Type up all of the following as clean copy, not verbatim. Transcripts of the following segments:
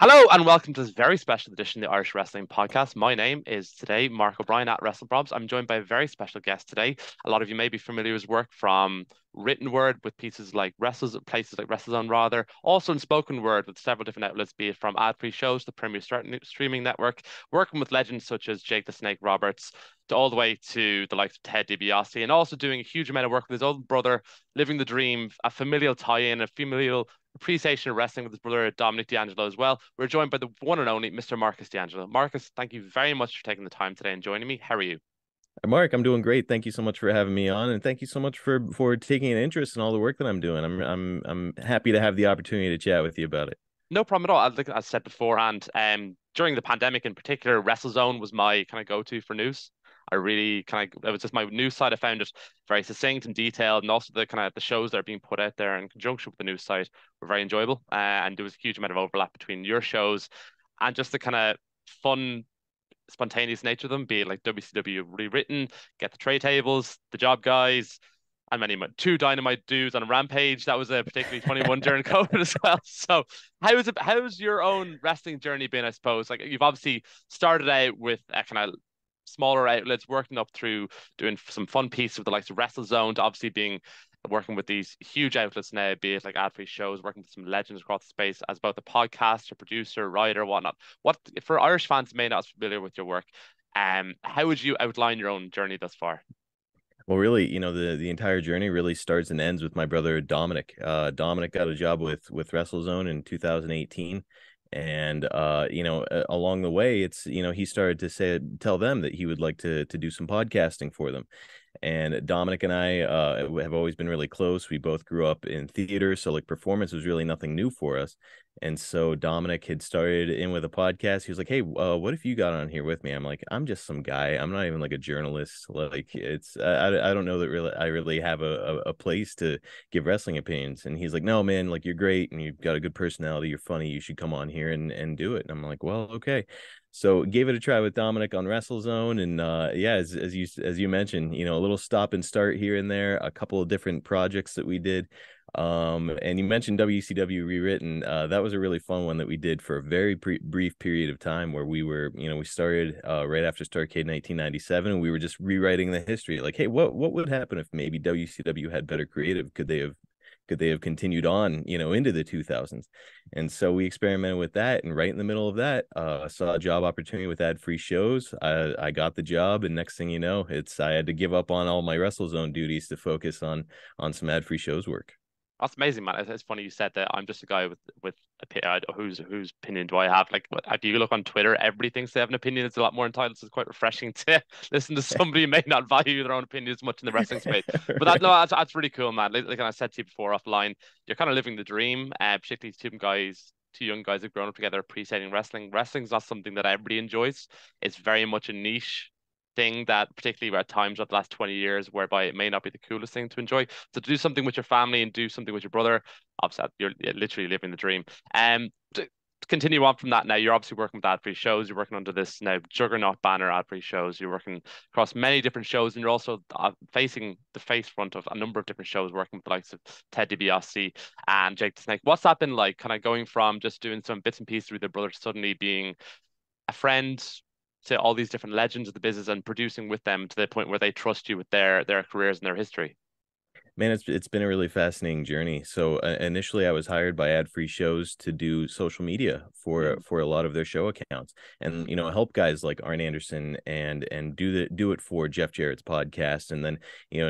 Hello and welcome to this very special edition of the Irish Wrestling Podcast. My name is today Mark O'Brien at WrestleBrobs. I'm joined by a very special guest today. A lot of you may be familiar with his work from written word with pieces like places like WrestleZone rather, also in spoken word with several different outlets, be it from AdFreeShows, the premier streaming network, working with legends such as Jake the Snake Roberts, to all the way to the likes of Ted Dibiase, and also doing a huge amount of work with his old brother, living the dream, a familial tie-in, a familial appreciation of wrestling with his brother Dominic DeAngelo as well. We're joined by the one and only Mr. Marcus DeAngelo. Marcus, thank you very much for taking the time today and joining me. How are you? Mark, I'm doing great. Thank you so much for having me on, and thank you so much for taking an interest in all the work that I'm doing. I'm happy to have the opportunity to chat with you about it. No problem at all. As I said beforehand, during the pandemic in particular, WrestleZone was my kind of go-to for news. I really it was just my news site. I found it very succinct and detailed, and also the kind of the shows that are being put out there in conjunction with the news site were very enjoyable. And there was a huge amount of overlap between your shows and just the kind of fun, spontaneous nature of them, be it like WCW rewritten, Get the Tray Tables, The Job Guys, and many more. Two Dynamite Dudes on a Rampage. That was a particularly funny one during COVID as well. So, how's your own wrestling journey been? I suppose like you've obviously started out with a kind of smaller outlets, working up through doing some fun pieces with the likes of WrestleZone, to obviously being working with these huge outlets now, be it like AdFreeShows, working with some legends across the space as both a podcaster, producer, writer, whatnot. What for Irish fans who may not be familiar with your work, how would you outline your own journey thus far? Well, really, the entire journey really starts and ends with my brother Dominic. Dominic got a job with WrestleZone in 2018. And along the way, he started to tell them that he would like to do some podcasting for them. And Dominic and I have always been really close. We both grew up in theater, so like performance was really nothing new for us. And so Dominic had started in with a podcast. He was like, "Hey, what if you got on here with me?" I'm like, "I'm just some guy. I'm not even like a journalist. Like, I don't know that really I really have a place to give wrestling opinions." And he's like, "No, man, like you're great and you've got a good personality. You're funny. You should come on here and do it." And I'm like, "Well, okay." So gave it a try with Dominic on WrestleZone, and yeah, as you mentioned, a little stop and start here and there, a couple of different projects that we did. And you mentioned WCW Rewritten. That was a really fun one that we did for a very brief period of time, where we started right after Starrcade 1997, and we were just rewriting the history. Like, hey, what would happen if maybe WCW had better creative? Could they have continued on, into the 2000s? And so we experimented with that, and right in the middle of that, saw a job opportunity with AdFreeShows. I got the job, and next thing you know, I had to give up on all my WrestleZone duties to focus on some AdFreeShows work. That's amazing, man. It's funny you said that. I'm just a guy with whose opinion do I have? Like, if you look on Twitter, everybody thinks they have an opinion. It's a lot more entitled. So it's quite refreshing to listen to somebody who may not value their own opinion as much in the wrestling space. But that no, Right. that's really cool, man. Like I said to you before offline, you're kind of living the dream. Particularly two young guys have grown up together appreciating wrestling. Wrestling's not something that everybody enjoys. It's very much a niche thing that particularly at times of the last 20 years whereby it may not be the coolest thing to enjoy. So to do something with your family and do something with your brother, obviously you're literally living the dream. To continue on from that now, you're obviously working with AdFreeShows. You're working under this now juggernaut banner AdFreeShows. You're working across many different shows, and you're also facing the face front of a number of different shows, working with the likes of Ted DiBiase and Jake the Snake. What's that been like, kind of going from just doing some bits and pieces with your brother to suddenly being a friend to all these different legends of the business and producing with them to the point where they trust you with their careers and their history? Man, it's been a really fascinating journey. So initially, I was hired by AdFreeShows to do social media Mm, for a lot of their show accounts, and help guys like Arn Anderson and do it for Jeff Jarrett's podcast. And then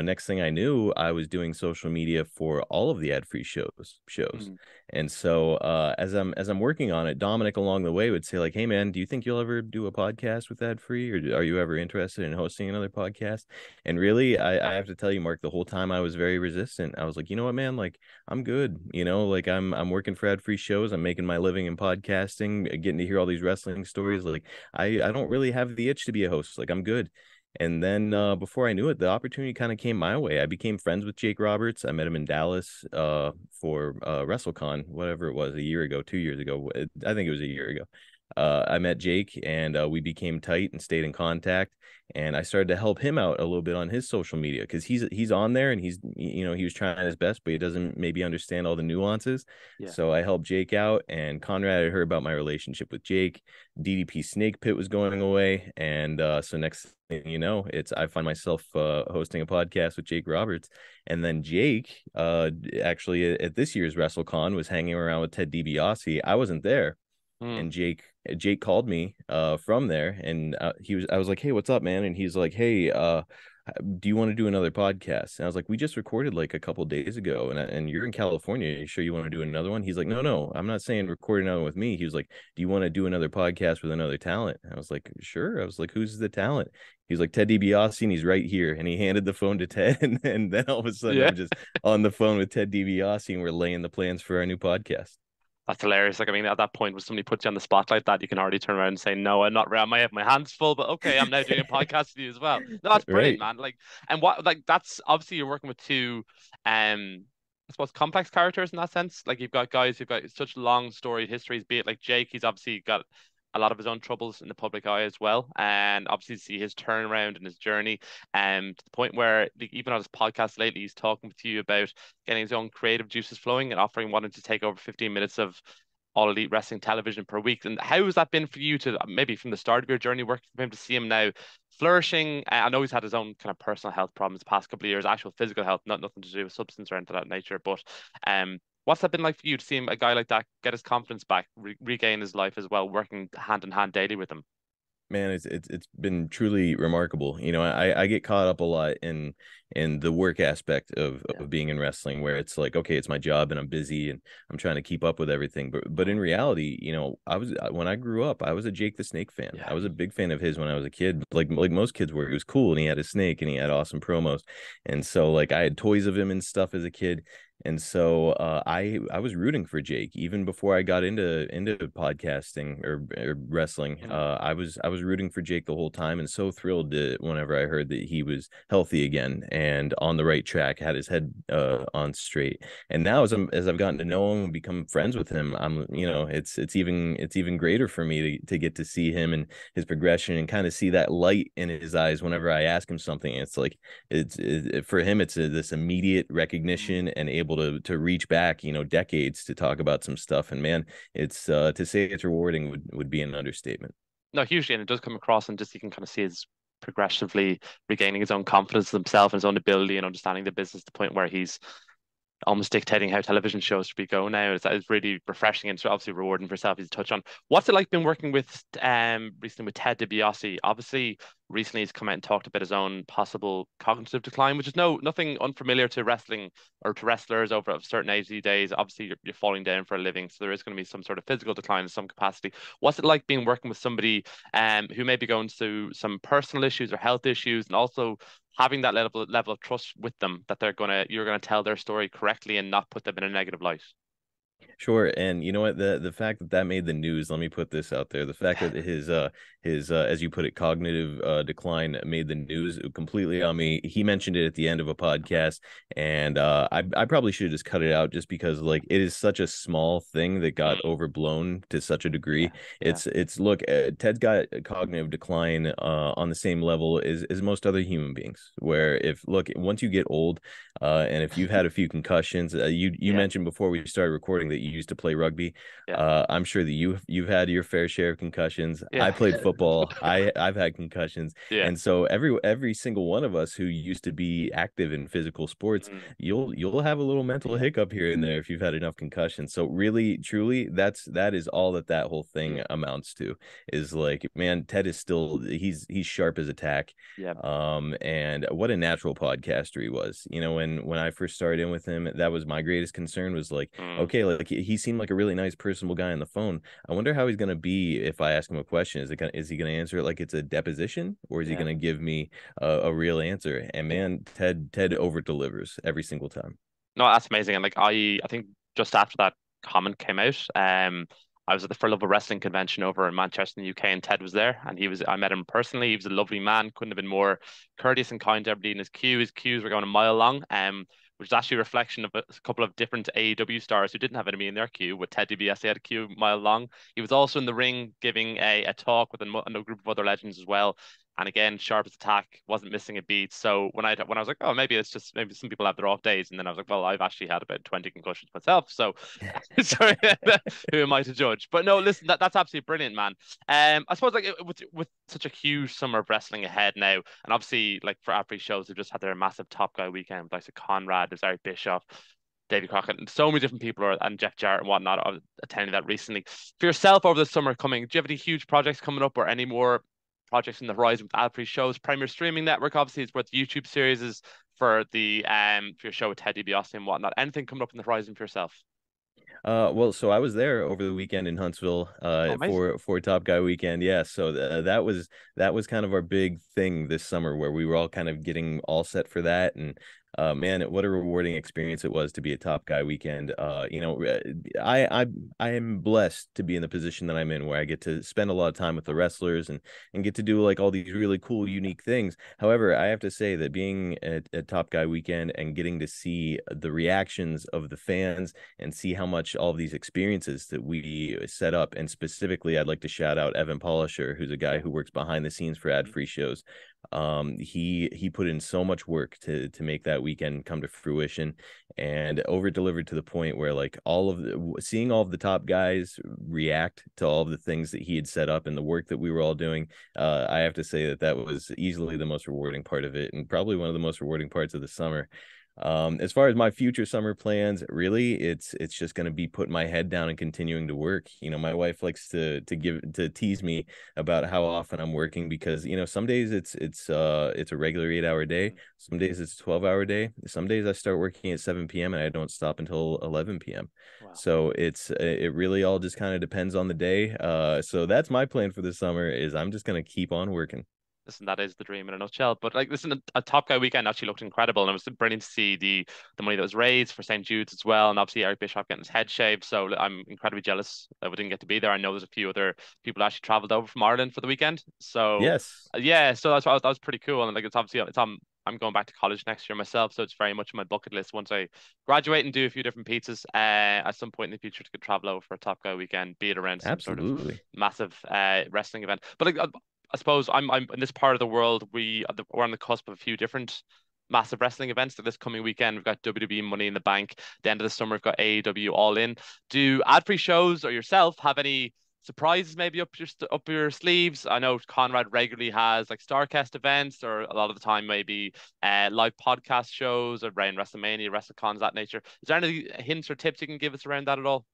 next thing I knew, I was doing social media for all of the AdFreeShows. mm. And so as I'm working on it, Dominic along the way would say like, "Hey man, do you think you'll ever do a podcast with AdFree, or are you ever interested in hosting another podcast?" And really, I have to tell you, Mark, the whole time I was very resistant. I was like, you know what, man, like I'm good. Like I'm working for AdFreeShows. I'm making my living in podcasting, getting to hear all these wrestling stories. Like I don't really have the itch to be a host. Like I'm good. And then before I knew it, the opportunity kind of came my way. I became friends with Jake Roberts. I met him in Dallas for WrestleCon, whatever it was, a year ago, 2 years ago. I think it was a year ago. I met Jake, and we became tight and stayed in contact. And I started to help him out a little bit on his social media because he's on there, and he was trying his best, but he doesn't maybe understand all the nuances. Yeah. So I helped Jake out, and Conrad had heard about my relationship with Jake. DDP Snake Pit was going away, and so next thing you know, it's I find myself hosting a podcast with Jake Roberts, and then Jake actually at this year's WrestleCon was hanging around with Ted DiBiase. I wasn't there, Mm. and Jake called me from there, and I was like, hey, what's up, man? And he's like, hey, do you want to do another podcast? And I was like, we just recorded like a couple days ago, and you're in California. Are you sure you want to do another one? He's like, no, I'm not saying record another one with me. He was like, do you want to do another podcast with another talent? And I was like, sure. I was like, who's the talent? He's like, Ted DiBiase, and he's right here. And he handed the phone to Ted, and then all of a sudden Yeah. I'm just on the phone with Ted DiBiase, and we're laying the plans for our new podcast. That's hilarious. Like, I mean, at that point, when somebody puts you on the spotlight, that you can already turn around and say, "No, I'm not. I might have my hands full, but okay, I'm now doing a podcast with you as well." No, that's brilliant, Right. man. Like, and what, like, that's obviously you're working with two, I suppose, complex characters in that sense. Like, you've got guys who've got such long storied histories. Be it like Jake, he's obviously got a lot of his own troubles in the public eye as well, and obviously see his turnaround and his journey, to the point where like, even on his podcast lately, he's talking with you about getting his own creative juices flowing and offering wanting to take over 15 minutes of All Elite Wrestling television per week. And how has that been for you to maybe from the start of your journey working for him to see him now flourishing? I know he's had his own kind of personal health problems the past couple of years, actual physical health, not nothing to do with substance or anything of that nature. But what's that been like for you to see him, a guy like that, get his confidence back, regain his life as well, working hand in hand daily with him? Man, it's been truly remarkable. I get caught up a lot in the work aspect Yeah. of being in wrestling, where it's like, okay, it's my job and I'm busy and I'm trying to keep up with everything. But Mm. in reality, when I grew up, I was a Jake the Snake fan. Yeah. I was a big fan of his when I was a kid, like most kids were. He was cool, and he had a snake, and he had awesome promos, and so like I had toys of him and stuff as a kid. And so I was rooting for Jake even before I got into podcasting or wrestling. Mm. I was rooting for Jake the whole time, and so thrilled whenever I heard that he was healthy again and on the right track, had his head on straight. And now as I've gotten to know him and become friends with him, it's even greater for me to get to see him and his progression and kind of see that light in his eyes whenever I ask him something. It's like for him, it's this immediate Mm. recognition and able to reach back, decades to talk about some stuff. And man, it's to say it's rewarding would be an understatement. No, hugely, and it does come across, and just you can kind of see his progressively regaining his own confidence in himself and his own ability and understanding the business to the point where he's almost dictating how television shows should be going now. It's really refreshing and it's obviously rewarding for yourself as you touch on. What's it like been working with recently with Ted DiBiase? Obviously, recently he's come out and talked about his own possible cognitive decline, which is nothing unfamiliar to wrestling or to wrestlers over a certain age these days. Obviously, you're falling down for a living, so there is going to be some sort of physical decline in some capacity. What's it like being working with somebody who may be going through some personal issues or health issues, and also having that level of trust with them that you're gonna tell their story correctly and not put them in a negative light. Sure, and you know what? The fact that made the news. Let me put this out there: the fact that his as you put it, cognitive decline made the news completely on me. He mentioned it at the end of a podcast, and I probably should have just cut it out just because like it is such a small thing that got Mm, overblown to such a degree. yeah, yeah, It's look, Ted's got a cognitive decline on the same level as most other human beings. Where if look, once you get old, and if you've had a few concussions, you yeah, mentioned before we started recording that you used to play rugby. yeah, I'm sure that you've had your fair share of concussions. I yeah, played football. I've had concussions, yeah, and so every single one of us who used to be active in physical sports, mm, you'll have a little mental yeah, hiccup here and there if you've had enough concussions. So really, truly, that is all that whole thing yeah, amounts to. Is like, man, Ted is still he's sharp as a tack. yeah, And what a natural podcaster he was. When I first started in with him, that was my greatest concern was like, mm, okay, like he seemed like a really nice, personable guy on the phone. I wonder how he's gonna be if I ask him a question. Is he gonna answer it like it's a deposition, or is he yeah, gonna give me a real answer? And yeah. man, Ted over delivers every single time. No, that's amazing. And like I think just after that comment came out, I was at the For Love of Wrestling convention over in Manchester in the UK, and Ted was there, and I met him personally. He was a lovely man, couldn't have been more courteous and kind to everybody in his queue. His queues were going a mile long. which is actually a reflection of a couple of different AEW stars who didn't have enemy in their queue. With Ted Dibiase had a queue a mile long. He was also in the ring giving a talk with a group of other legends as well. And again, sharp as attack, wasn't missing a beat. So when I was like, oh, maybe it's just maybe some people have their off days, and then I was like, well, I've actually had about 20 concussions myself, so sorry, who am I to judge? But no, listen, that's absolutely brilliant, man. I suppose like with such a huge summer of wrestling ahead now, and obviously like for AdFreeShows, they've just had their massive Top Guy weekend, like Conrad, there's Eric Bischoff, Davey Crockett, and so many different people and Jeff Jarrett and whatnot are attending that recently. For yourself over the summer coming, do you have any huge projects coming up or any more projects in the horizon with AdFreeShows? Premier streaming network, obviously, is what the YouTube series is for the for your show with Ted DiBiase and whatnot. Anything coming up in the horizon for yourself? Well, so I was there over the weekend in Huntsville, Oh, amazing. for Top Guy weekend. Yeah, so that was kind of our big thing this summer, where we were all kind of getting all set for that. And man, what a rewarding experience it was to be a Top Guy weekend. I am blessed to be in the position that I'm in, where I get to spend a lot of time with the wrestlers and get to do like all these really cool, unique things. However, I have to say that being at Top Guy weekend and getting to see the reactions of the fans and see how much all of these experiences that we set up, and specifically, I'd like to shout out Evan Polisher, who's a guy who works behind the scenes for Mhm. AdFreeShows. He put in so much work to make that weekend come to fruition, and over delivered to the point where like seeing all of the top guys react to all of the things that he had set up and the work that we were all doing. I have to say that that was easily the most rewarding part of it, and probably one of the most rewarding parts of the summer. As far as my future summer plans, really, it's just going to be putting my head down and continuing to work. You know, my wife likes to tease me about how often I'm working, because some days it's a regular 8 hour day, Mhm. some days it's a 12 hour day, some days I start working at 7 p.m. and I don't stop until 11 p.m. Wow. So it really all just kind of depends on the day. So that's my plan for the summer, is I'm just going to keep on working. Listen, that is the dream in a nutshell. But like, listen, a Top Guy weekend actually looked incredible, and it was brilliant to see the money that was raised for St. Jude's as well, and obviously Eric Bischoff getting his head shaved. So I'm incredibly jealous that we didn't get to be there. I know there's a few other people actually travelled over from Ireland for the weekend. So Yes, yeah, so that was pretty cool, and like it's obviously it's on. I'm going back to college next year myself, so it's very much on my bucket list once I graduate and do a few different pizzas at some point in the future to travel over for a Top Guy weekend, be it around some sort of absolutely. massive wrestling event. But like I suppose I'm in this part of the world. We're on the cusp of a few different massive wrestling events. So this coming weekend, we've got WWE Money in the Bank. The end of the summer, we've got AEW All In. Do AdFreeShows or yourself have any surprises maybe up your sleeves? I know Conrad regularly has like Starcast events, or a lot of the time maybe live podcast shows around WrestleMania, WrestleCons, that nature. Is there any hints or tips you can give us around that at all?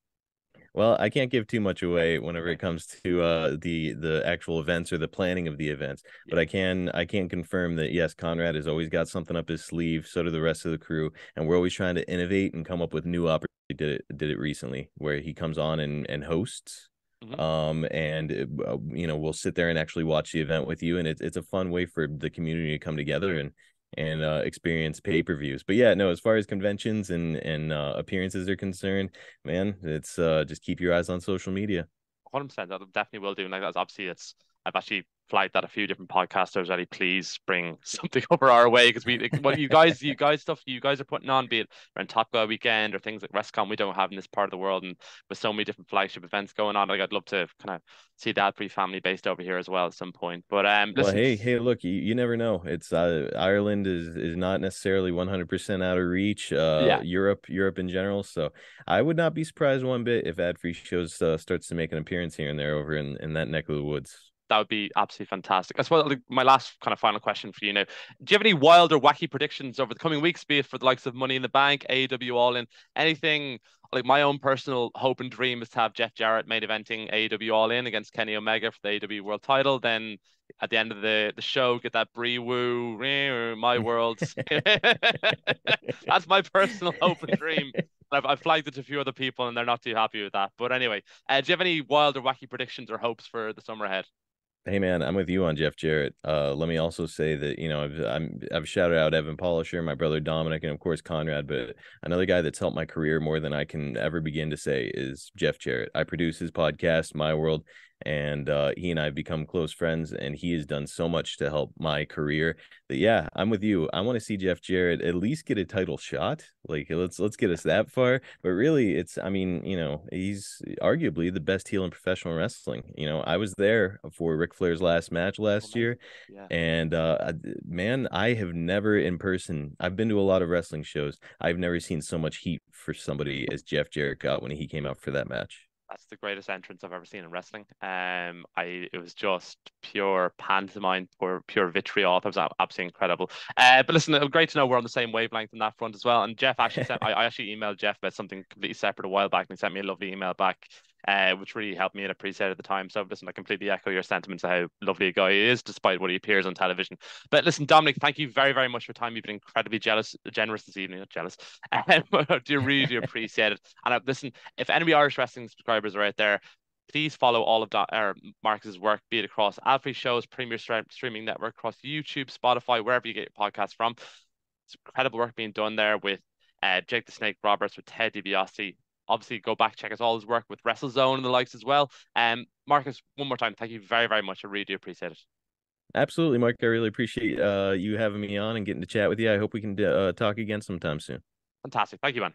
Well, I can't give too much away whenever Okay. it comes to the actual events or the planning of the events, Yeah. but I can confirm that yes, Conrad has always got something up his sleeve. So do the rest of the crew, and we're always trying to innovate and come up with new opportunities. He did it recently, where he comes on and hosts. Hmm. We'll sit there and actually watch the event with you, and it's a fun way for the community to come together and experience pay-per-views. But yeah, no, as far as conventions and appearances are concerned, man, it's just keep your eyes on social media. 100%. That definitely will do. And like that's obviously it's I've actually flagged that a few different podcasters already. Please bring something over our way because we what you guys stuff you guys are putting on, be it around Top Guy weekend or things like WrestleCon we don't have in this part of the world, and with so many different flagship events going on, like I'd love to kind of see the Adfree family based over here as well at some point. But Well, listen, hey, look, you never know. It's Ireland is not necessarily 100% out of reach. yeah. Europe in general. So I would not be surprised one bit if AdFreeShows starts to make an appearance here and there over in that neck of the woods. That would be absolutely fantastic. I suppose like, my last kind of final question for you now. Do you have any wild or wacky predictions over the coming weeks, be it for the likes of Money in the Bank, AEW All In, anything like my own personal hope and dream is to have Jeff Jarrett main eventing AEW All In against Kenny Omega for the AEW World title. Then at the end of the show, get that Bree Woo, my world. That's my personal hope and dream. I've flagged it to a few other people and they're not too happy with that. But anyway, do you have any wild or wacky predictions or hopes for the summer ahead? Hey man, I'm with you on Jeff Jarrett. Let me also say that I've shouted out Evan Polisher, my brother Dominic, and of course Conrad. But another guy that's helped my career more than I can ever begin to say is Jeff Jarrett. I produce his podcast, My World, and he and I have become close friends, and he has done so much to help my career. But yeah, I'm with you. I want to see Jeff Jarrett at least get a title shot. Like let's get us that far. But really, it's I mean, he's arguably the best heel in professional wrestling. I was there for Ric Flair's last match last Amazing. year, Yeah. and man, I have never in person. I've been to a lot of wrestling shows. I've never seen so much heat for somebody as Jeff Jarrett got when he came out for that match. That's the greatest entrance I've ever seen in wrestling. It was just pure pantomime, pure vitriol. That was absolutely incredible. But listen, it was great to know we're on the same wavelength on that front as well. And Jeff actually sent, I actually emailed Jeff about something completely separate a while back, and he sent me a lovely email back, which really helped me and appreciated at the time. So listen, I completely echo your sentiments of how lovely a guy he is, despite what he appears on television. But listen, Dominic, thank you very, very much for your time. You've been incredibly generous this evening. Not jealous. Do really do appreciate it. And listen, if any Irish wrestling subscribers are out there, please follow all of Marcus's work, be it across AdFreeShows, Premier Streaming Network, across YouTube, Spotify, wherever you get your podcasts from. It's incredible work being done there with Jake the Snake Roberts, with Ted Dibiase. Obviously, go back, check out all his work with WrestleZone and the likes as well. Marcus, one more time, thank you very, very much. I really do appreciate it. Absolutely, Mike. I really appreciate you having me on and getting to chat with you. I hope we can talk again sometime soon. Fantastic. Thank you, man.